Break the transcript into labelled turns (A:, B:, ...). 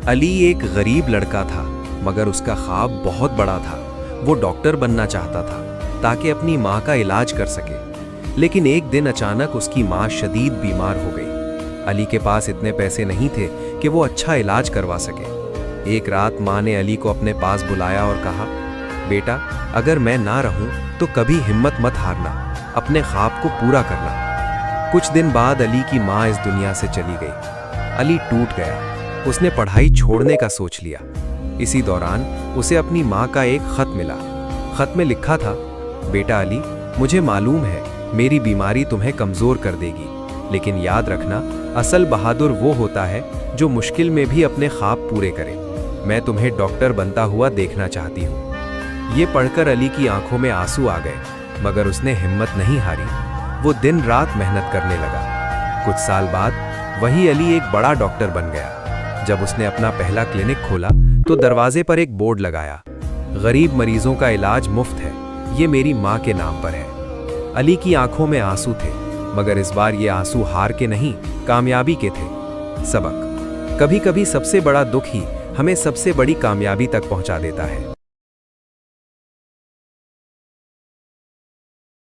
A: अली एक गरीब लड़का था, मगर उसका ख्वाब बहुत बड़ा था। वो डॉक्टर बनना चाहता था ताकि अपनी माँ का इलाज कर सके। लेकिन एक दिन अचानक उसकी माँ शदीद बीमार हो गई। अली के पास इतने पैसे नहीं थे कि वो अच्छा इलाज करवा सके। एक रात माँ ने अली को अपने पास बुलाया और कहा, बेटा, अगर मैं ना रहूं तो कभी हिम्मत मत हारना, अपने ख्वाब को पूरा करना। कुछ दिन बाद अली की माँ इस दुनिया से चली गई। अली टूट गया। उसने पढ़ाई छोड़ने का सोच लिया। इसी दौरान उसे अपनी माँ का एक खत मिला। खत में लिखा था, बेटा अली, मुझे मालूम है मेरी बीमारी तुम्हें कमज़ोर कर देगी, लेकिन याद रखना, असल बहादुर वो होता है जो मुश्किल में भी अपने ख्वाब पूरे करे। मैं तुम्हें डॉक्टर बनता हुआ देखना चाहती हूँ। ये पढ़कर अली की आंखों में आंसू आ गए, मगर उसने हिम्मत नहीं हारी। वो दिन रात मेहनत करने लगा। कुछ साल बाद वही अली एक बड़ा डॉक्टर बन गया। जब उसने अपना पहला क्लिनिक खोला तो दरवाजे पर एक बोर्ड लगाया, गरीब मरीजों का इलाज मुफ्त है, ये मेरी माँ के नाम पर है। अली की आंखों में आंसू थे, मगर इस बार ये आंसू हार के नहीं, कामयाबी के थे। सबक: कभी कभी सबसे बड़ा दुख ही हमें सबसे बड़ी कामयाबी तक पहुंचा देता है।